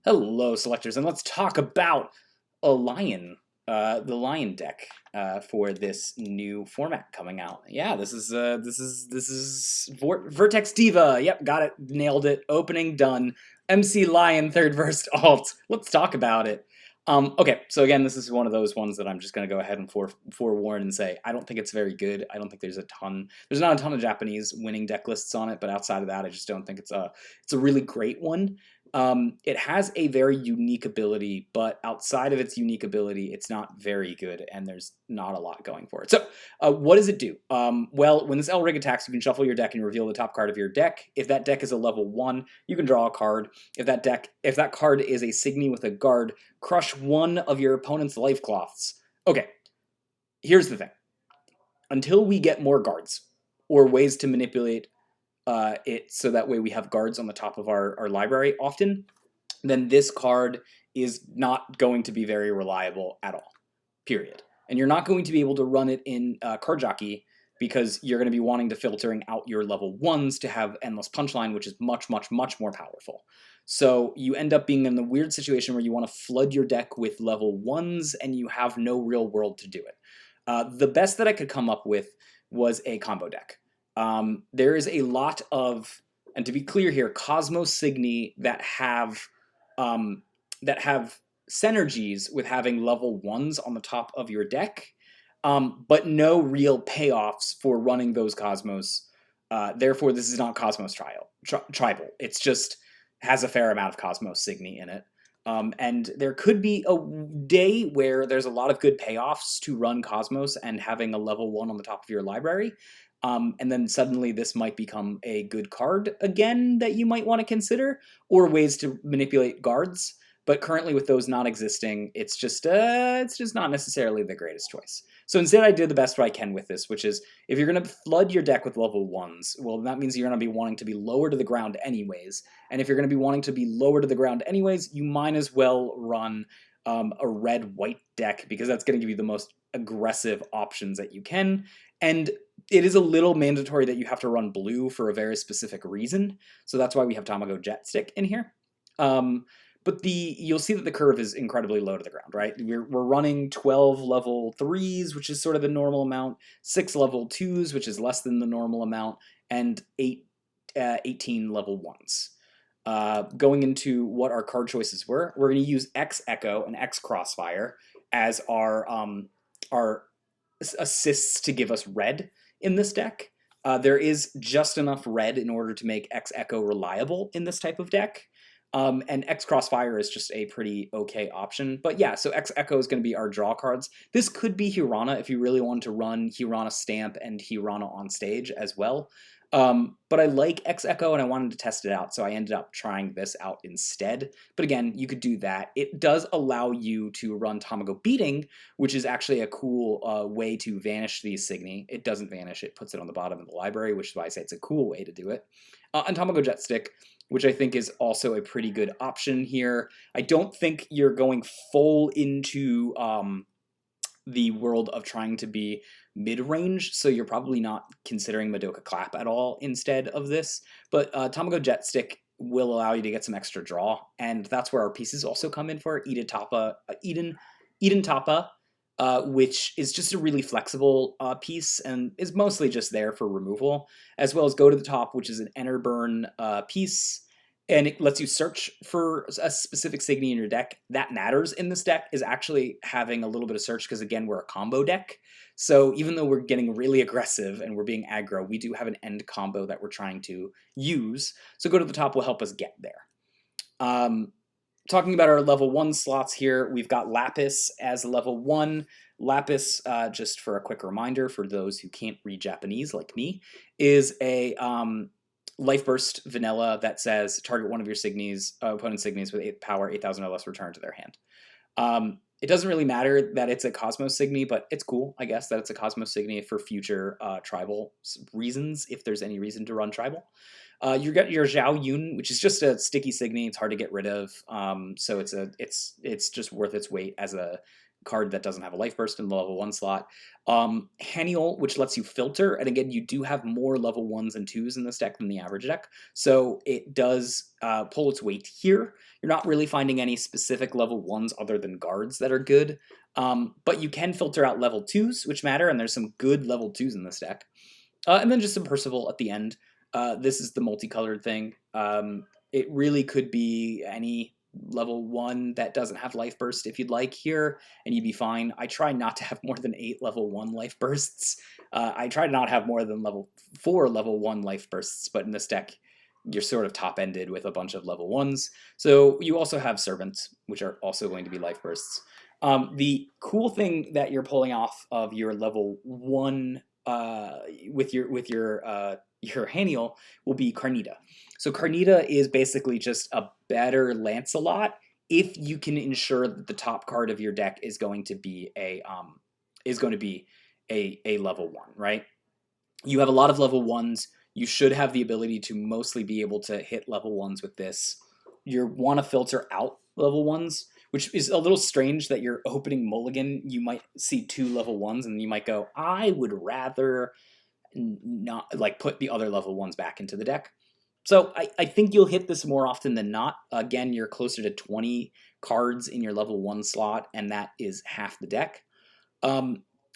Hello, selectors, and let's talk about a the lion deck for this new format coming out. Yeah, this is Vertex Diva. Yep, got it, nailed it. Opening done. MC Lion third verse alt. Let's talk about it. Okay, so again, this is one of those ones that I'm just going to go ahead and forewarn and say I don't think it's very good. I don't think there's not a ton of Japanese winning deck lists on it, but outside of that, I just don't think it's a really great one. It has a very unique ability, but outside of its unique ability, it's not very good, and there's not a lot going for it. So, what does it do? Well, when this L rig attacks, you can shuffle your deck and reveal the top card of your deck. If that deck is a level 1, you can draw a card. If that card is a Signy with a guard, crush one of your opponent's life cloths. Okay, here's the thing. Until we get more guards, or ways to manipulate it so that way we have guards on the top of our library often, then this card is not going to be very reliable at all, period. And you're not going to be able to run it in Card Jockey because you're going to be wanting to filtering out your level 1s to have Endless Punchline, which is much, much, much more powerful. So you end up being in the weird situation where you want to flood your deck with level 1s and you have no real world to do it. The best that I could come up with was a combo deck. There is a lot of, and to be clear here, Cosmos Signy that have synergies with having level 1s on the top of your deck, but no real payoffs for running those Cosmos. Therefore, this is not Cosmos Tribal. It's just has a fair amount of Cosmos Signy in it. And there could be a day where there's a lot of good payoffs to run Cosmos and having a level 1 on the top of your library. And then suddenly this might become a good card again that you might want to consider, or ways to manipulate guards. But currently with those not existing, it's just not necessarily the greatest choice. So instead I did the best I can with this, which is if you're going to flood your deck with level 1s, well, that means you're going to be wanting to be lower to the ground anyways. And if you're going to be wanting to be lower to the ground anyways, you might as well run a red-white deck, because that's going to give you the most aggressive options that you can. And it is a little mandatory that you have to run blue for a very specific reason. So that's why we have Tamago Jetstick in here. But you'll see that the curve is incredibly low to the ground, right? We're running 12 level 3s, which is sort of the normal amount, 6 level 2s, which is less than the normal amount, and 18 level 1s. Going into what our card choices were, we're going to use X Echo and X Crossfire as our assists to give us red in this deck. There is just enough red in order to make X Echo reliable in this type of deck. And X Crossfire is just a pretty okay option. But yeah, so X Echo is going to be our draw cards. This could be Hirana if you really want to run Hirana Stamp and Hirana on stage as well. But I like X Echo and I wanted to test it out, so I ended up trying this out instead. But again, you could do that. It does allow you to run Tamago Beating, which is actually a cool way to vanish these Signy. It doesn't vanish, it puts it on the bottom of the library, which is why I say it's a cool way to do it. And Tamago Jetstick, which I think is also a pretty good option here. I don't think you're going full into the world of trying to be mid-range, so you're probably not considering Madoka Clap at all instead of this. But Tamago Jetstick will allow you to get some extra draw, and that's where our pieces also come in for Eden Tapa, which is just a really flexible piece and is mostly just there for removal, as well as Go to the Top, which is an Enterburn piece, and it lets you search for a specific Signy in your deck. That matters in this deck, is actually having a little bit of search, because again, we're a combo deck. So even though we're getting really aggressive and we're being aggro, we do have an end combo that we're trying to use. So Go to the Top will help us get there. Talking about our level 1 slots here, we've got Lapis as level 1. Lapis, just for a quick reminder for those who can't read Japanese like me, is a Life Burst vanilla that says target one of your opponent's Signies with 8 power, 8,000 or less, return to their hand. It doesn't really matter that it's a Cosmos Signy, but it's cool, I guess, that it's a Cosmos Signy for future tribal reasons, if there's any reason to run tribal. You got your Zhao Yun, which is just a sticky Signy. It's hard to get rid of, so it's just worth its weight as a card that doesn't have a life burst in the level 1 slot. Haniel, which lets you filter, and again, you do have more level 1s and 2s in this deck than the average deck, so it does pull its weight here. You're not really finding any specific level 1s other than guards that are good, but you can filter out level 2s, which matter, and there's some good level 2s in this deck. And then just some Percival at the end. This is the multicolored thing. It really could be any level 1 that doesn't have life burst if you'd like here, and you'd be fine. I try not to have more than 8 level 1 life bursts. I try to not have more than level 4 level 1 life bursts, but in this deck, you're sort of top-ended with a bunch of level 1s. So you also have Servants, which are also going to be life bursts. The cool thing that you're pulling off of your level 1 with your Haniel will be Carnita. So Carnita is basically just a better Lancelot if you can ensure that the top card of your deck is going to be a level 1, right? You have a lot of level 1s. You should have the ability to mostly be able to hit level 1s with this. You want to filter out level 1s, which is a little strange that you're opening Mulligan. You might see 2 level 1s and you might go, I would rather not put the other level 1s back into the deck. So I think you'll hit this more often than not. Again, you're closer to 20 cards in your level 1 slot, and that is half the deck.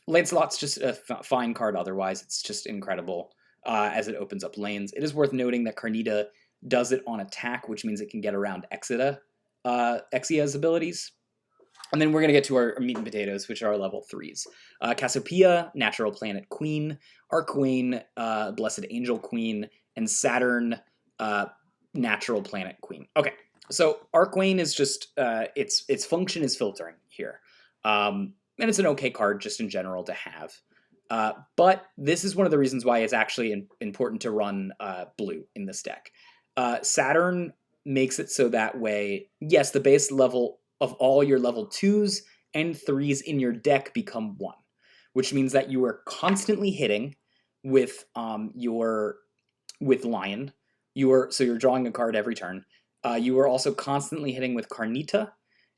Lancelot's just a fine card otherwise. It's just incredible as it opens up lanes. It is worth noting that Carnita does it on attack, which means it can get around Exia's abilities. And then we're going to get to our meat and potatoes, which are our level 3s. Cassiopeia, Natural Planet Queen, Archwain, Blessed Angel Queen, and Saturn, Natural Planet Queen. Okay, so Archwain is just, its function is filtering here. And it's an okay card just in general to have. But this is one of the reasons why it's actually important to run blue in this deck. Saturn makes it so that way, yes, the base level of all your level 2s and 3s in your deck become 1, which means that you are constantly hitting with Lion. So you're drawing a card every turn. You are also constantly hitting with Carnita,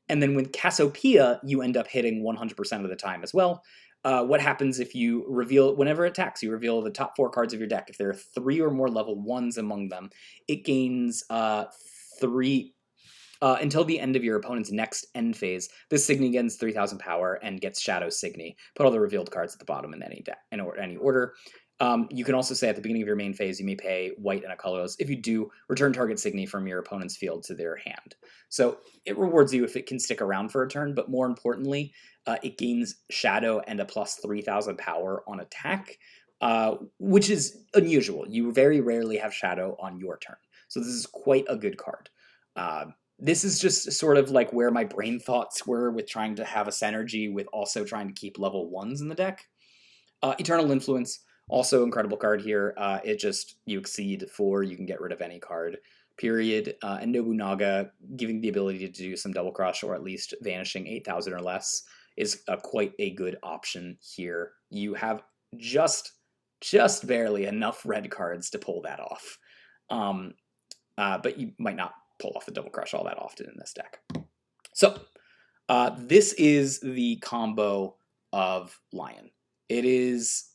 and then with Cassiopeia, you end up hitting 100% of the time as well. What happens if you reveal, whenever it attacks, you reveal the top 4 cards of your deck. If there are 3 or more level 1s among them, it gains 3 until the end of your opponent's next end phase. This Signy gains 3,000 power and gets Shadow Signy. Put all the revealed cards at the bottom in any order. You can also say at the beginning of your main phase, you may pay white and a colorless. If you do, return target Signy from your opponent's field to their hand. So it rewards you if it can stick around for a turn, but more importantly, it gains Shadow and a plus 3,000 power on attack, which is unusual. You very rarely have Shadow on your turn. So this is quite a good card. This is just sort of like where my brain thoughts were with trying to have a synergy with also trying to keep level 1s in the deck. Eternal Influence, also incredible card here. You exceed 4, you can get rid of any card, period. And Nobunaga, giving the ability to do some double crush or at least vanishing 8,000 or less is quite a good option here. You have just barely enough red cards to pull that off. But you might not pull off the double crush all that often in this deck. So this is the combo of Lion. It is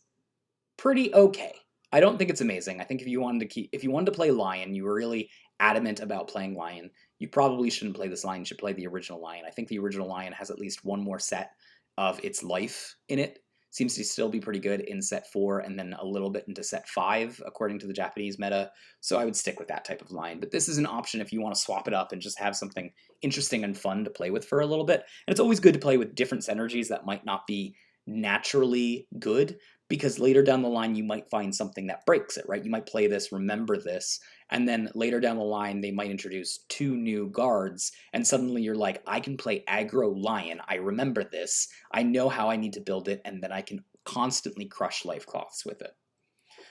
pretty okay. I don't think it's amazing. I think if you wanted to play Lion, you were really adamant about playing Lion, you probably shouldn't play this Lion. You should play the original Lion. I think the original Lion has at least one more set of its life in it. Seems to still be pretty good in set 4 and then a little bit into set 5, according to the Japanese meta. So I would stick with that type of line. But this is an option if you want to swap it up and just have something interesting and fun to play with for a little bit. And it's always good to play with different synergies that might not be naturally good, because later down the line you might find something that breaks it, right? You might play this, remember this, and then later down the line they might introduce 2 new guards, and suddenly you're like, I can play aggro Lion, I remember this, I know how I need to build it, and then I can constantly crush life cloths with it.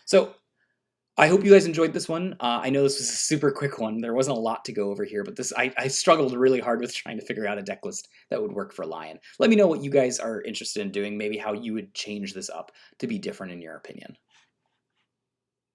So I hope you guys enjoyed this one. I know this was a super quick one. There wasn't a lot to go over here, but I struggled really hard with trying to figure out a deck list that would work for Lion. Let me know what you guys are interested in doing, maybe how you would change this up to be different in your opinion.